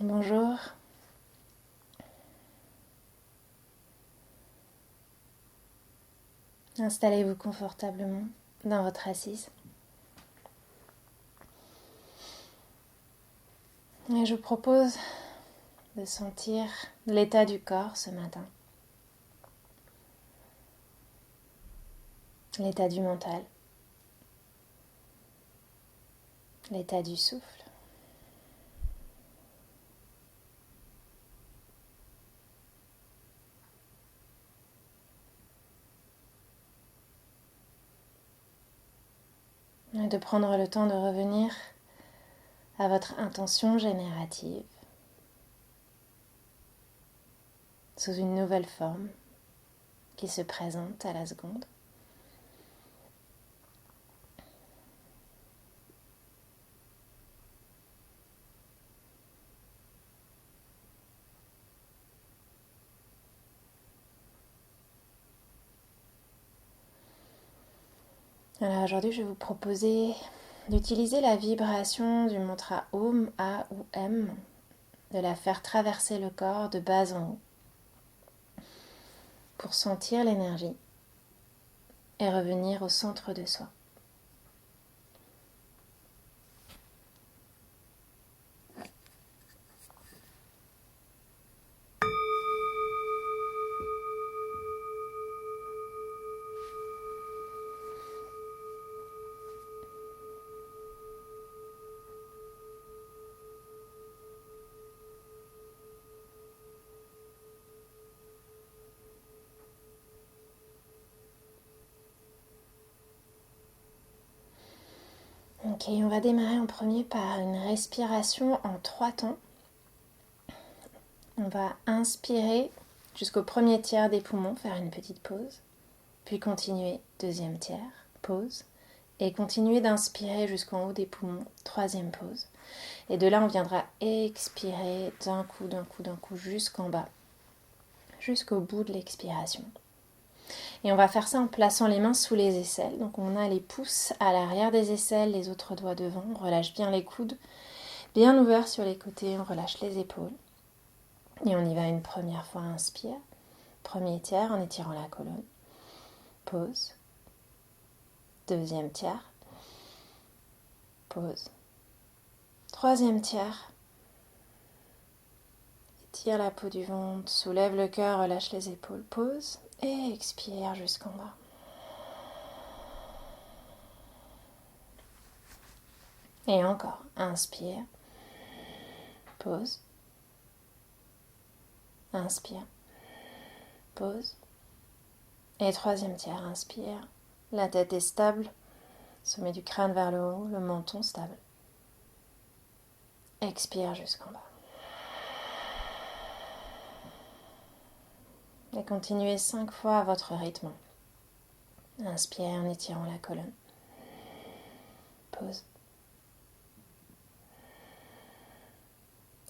Bonjour. Installez-vous confortablement dans votre assise. Et je vous propose de sentir l'état du corps ce matin, l'état du mental, l'état du souffle. Et de prendre le temps de revenir à votre intention générative sous une nouvelle forme qui se présente à la seconde. Alors aujourd'hui, je vais vous proposer d'utiliser la vibration du mantra Om, A ou M, de la faire traverser le corps de bas en haut pour sentir l'énergie et revenir au centre de soi. Ok, on va démarrer en premier par une respiration en 3 temps. On va inspirer jusqu'au premier tiers des poumons, faire une petite pause, puis continuer, deuxième tiers, pause, et continuer d'inspirer jusqu'en haut des poumons, troisième pause. Et de là, on viendra expirer d'un coup, jusqu'en bas, jusqu'au bout de l'expiration. Et on va faire ça en plaçant les mains sous les aisselles. Donc on a les pouces à l'arrière des aisselles, les autres doigts devant. On relâche bien les coudes, bien ouverts sur les côtés. On relâche les épaules. Et on y va une première fois. Inspire. Premier tiers en étirant la colonne. Pause. Deuxième tiers. Pause. Troisième tiers. Étire la peau du ventre. Soulève le cœur. Relâche les épaules. Pause. Et expire jusqu'en bas. Et encore, inspire, pause, inspire, pause. Et troisième tiers, inspire, la tête est stable, sommet du crâne vers le haut, le menton stable. Expire jusqu'en bas. Et continuez 5 fois à votre rythme. Inspire en étirant la colonne. Pause.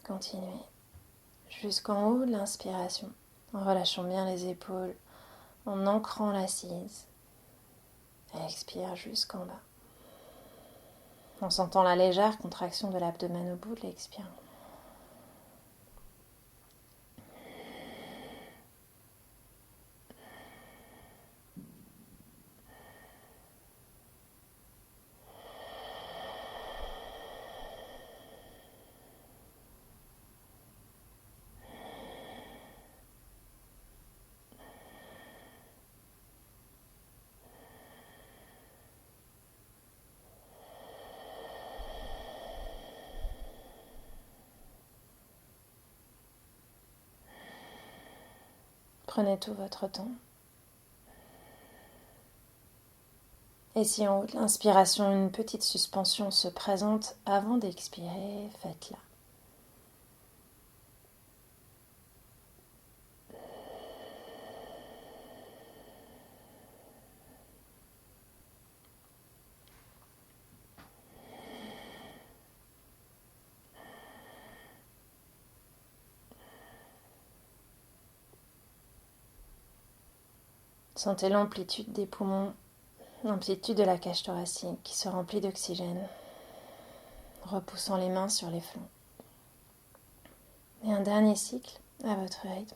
Continuez jusqu'en haut de l'inspiration, en relâchant bien les épaules, en ancrant l'assise. Expire jusqu'en bas, en sentant la légère contraction de l'abdomen au bout de l'expiration. Prenez tout votre temps. Et si en haut de l'inspiration, une petite suspension se présente avant d'expirer, faites-la. Sentez l'amplitude des poumons, l'amplitude de la cage thoracique qui se remplit d'oxygène, repoussant les mains sur les flancs. Et un dernier cycle à votre rythme.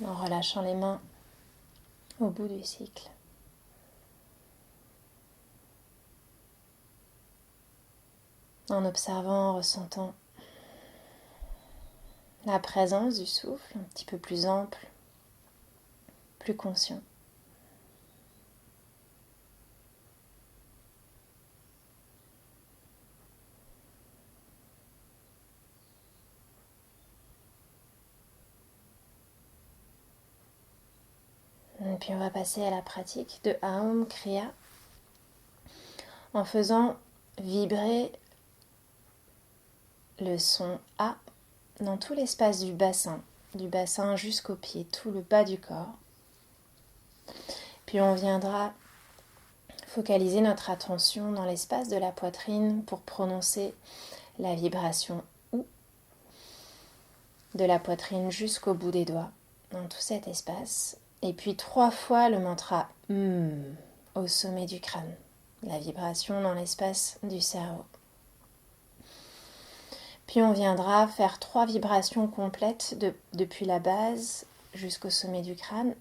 En relâchant les mains au bout du cycle. En observant, en ressentant la présence du souffle un petit peu plus ample, plus conscient. Et puis on va passer à la pratique de Aum Kriya en faisant vibrer le son A dans tout l'espace du bassin jusqu'aux pieds, tout le bas du corps. Puis on viendra focaliser notre attention dans l'espace de la poitrine pour prononcer la vibration OU, de la poitrine jusqu'au bout des doigts, dans tout cet espace. Et puis 3 fois le mantra au sommet du crâne, la vibration dans l'espace du cerveau. Puis on viendra faire 3 vibrations complètes depuis la base jusqu'au sommet du crâne.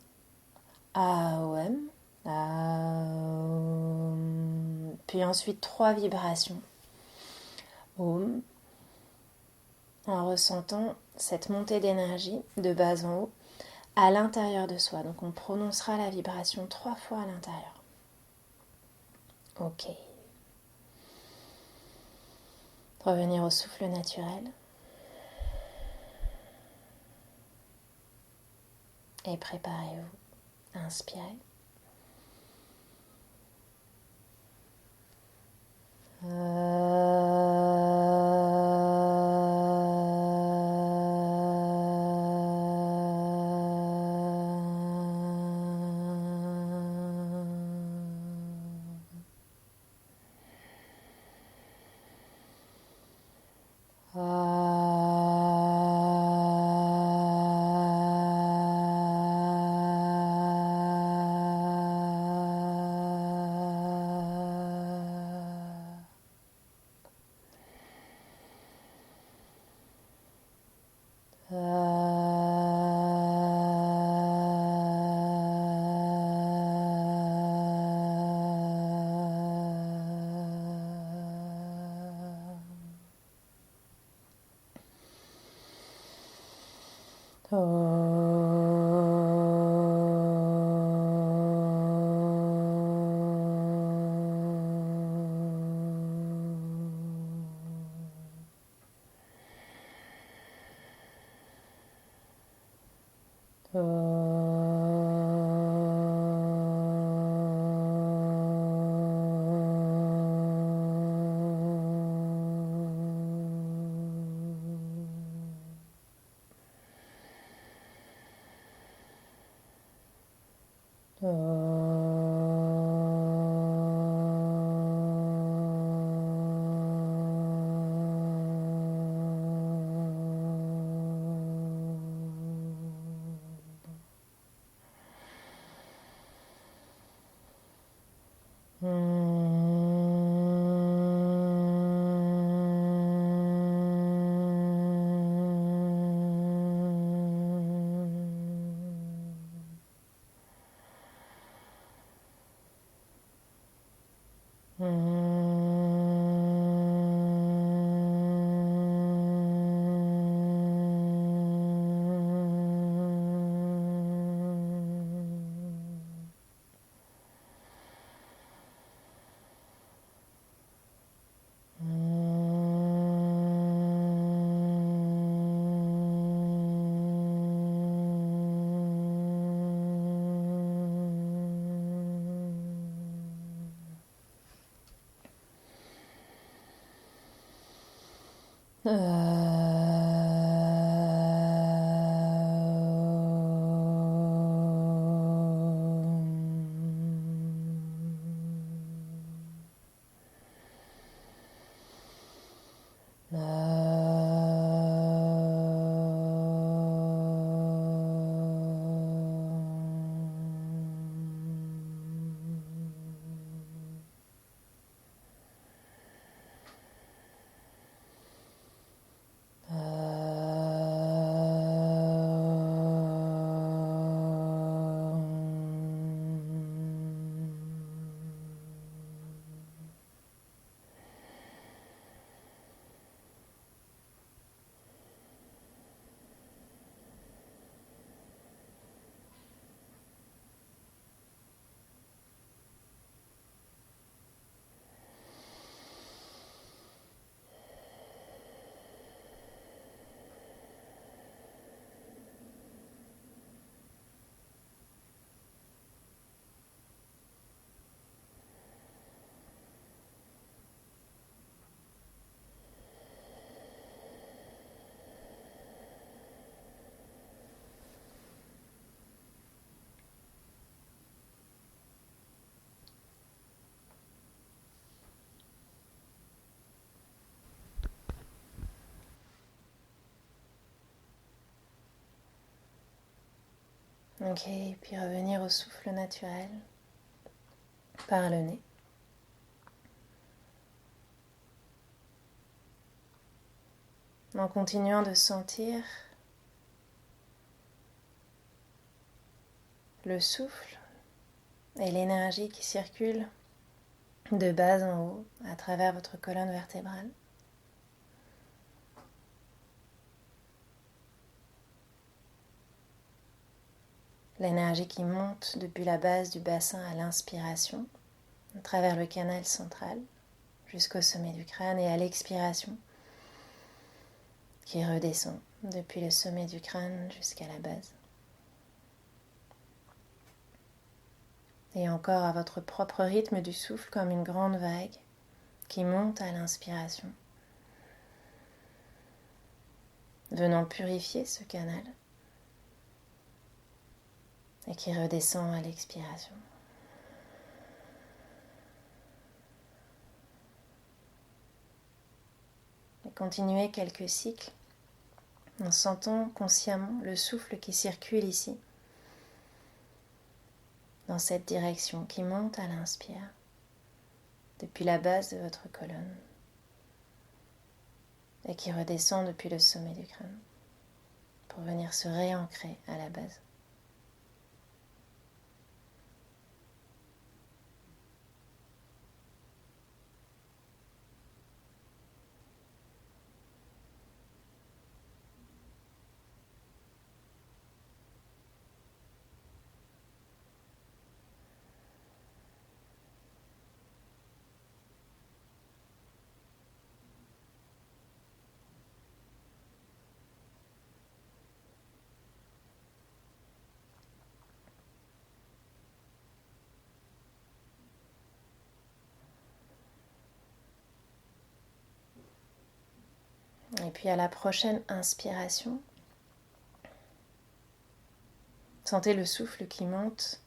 Aum, Aum. Puis ensuite 3 vibrations. Om, en ressentant cette montée d'énergie de bas en haut à l'intérieur de soi. Donc on prononcera la vibration 3 fois à l'intérieur. Ok. Revenir au souffle naturel. Et préparez-vous. Inspirez. Ok, puis revenir au souffle naturel par le nez. En continuant de sentir le souffle et l'énergie qui circule de bas en haut à travers votre colonne vertébrale. L'énergie qui monte depuis la base du bassin à l'inspiration, à travers le canal central, jusqu'au sommet du crâne, et à l'expiration, qui redescend depuis le sommet du crâne jusqu'à la base. Et encore à votre propre rythme du souffle, comme une grande vague qui monte à l'inspiration, venant purifier ce canal, et qui redescend à l'expiration. Et continuez quelques cycles en sentant consciemment le souffle qui circule ici, dans cette direction, qui monte à l'inspire, depuis la base de votre colonne, et qui redescend depuis le sommet du crâne, pour venir se réancrer à la base. Et puis à la prochaine inspiration, sentez le souffle qui monte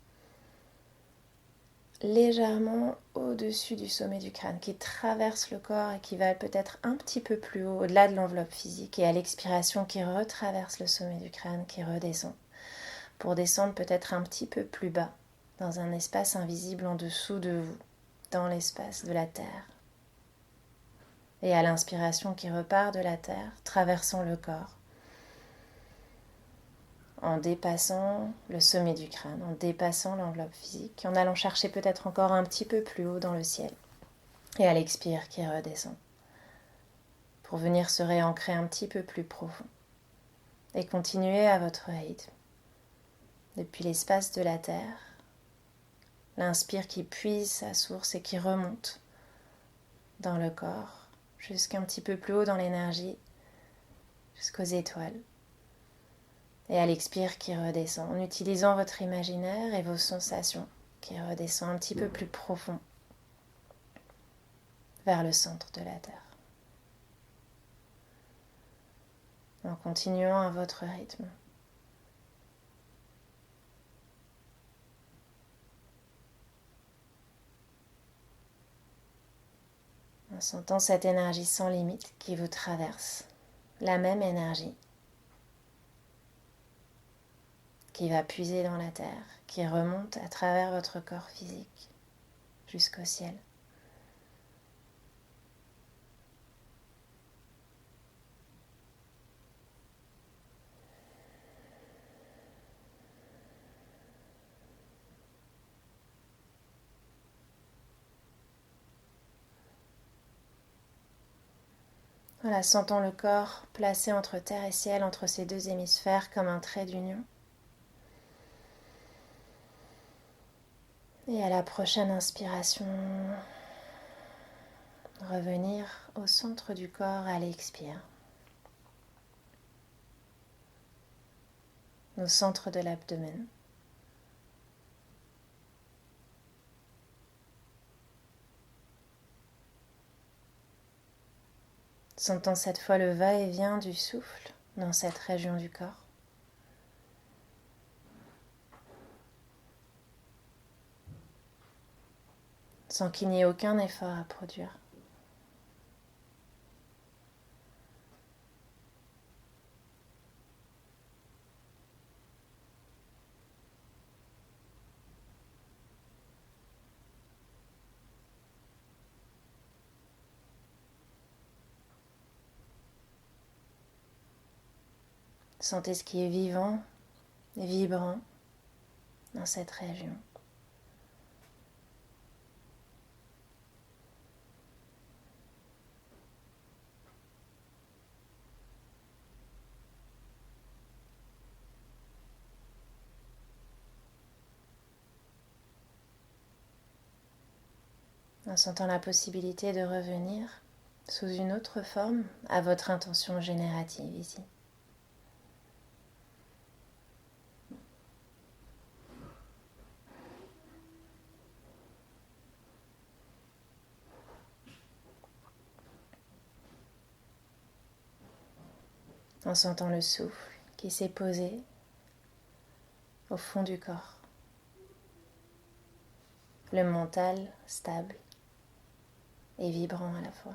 légèrement au-dessus du sommet du crâne, qui traverse le corps et qui va peut-être un petit peu plus haut, au-delà de l'enveloppe physique, et à l'expiration qui retraverse le sommet du crâne, qui redescend, pour descendre peut-être un petit peu plus bas, dans un espace invisible en dessous de vous, dans l'espace de la terre. Et à l'inspiration qui repart de la terre, traversant le corps, en dépassant le sommet du crâne, en dépassant l'enveloppe physique, en allant chercher peut-être encore un petit peu plus haut dans le ciel. Et à l'expire qui redescend, pour venir se réancrer un petit peu plus profond. Et continuer à votre rythme, depuis l'espace de la terre, l'inspire qui puise sa source et qui remonte dans le corps, jusqu'un petit peu plus haut dans l'énergie, jusqu'aux étoiles. Et à l'expire qui redescend, en utilisant votre imaginaire et vos sensations, qui redescend un petit peu plus profond vers le centre de la Terre. En continuant à votre rythme. En sentant cette énergie sans limite qui vous traverse, la même énergie qui va puiser dans la terre, qui remonte à travers votre corps physique jusqu'au ciel. Voilà, sentons le corps placé entre terre et ciel, entre ces deux hémisphères comme un trait d'union. Et à la prochaine inspiration, revenir au centre du corps à l'expire, au centre de l'abdomen. Sentons cette fois le va-et-vient du souffle dans cette région du corps. Sans qu'il n'y ait aucun effort à produire. Sentez ce qui est vivant et vibrant dans cette région. En sentant la possibilité de revenir sous une autre forme à votre intention générative ici. En sentant le souffle qui s'est posé au fond du corps. Le mental stable et vibrant à la fois.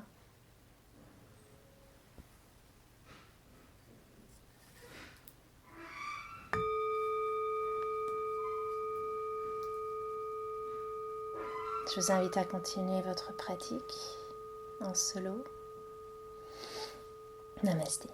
Je vous invite à continuer votre pratique en solo. Namasté.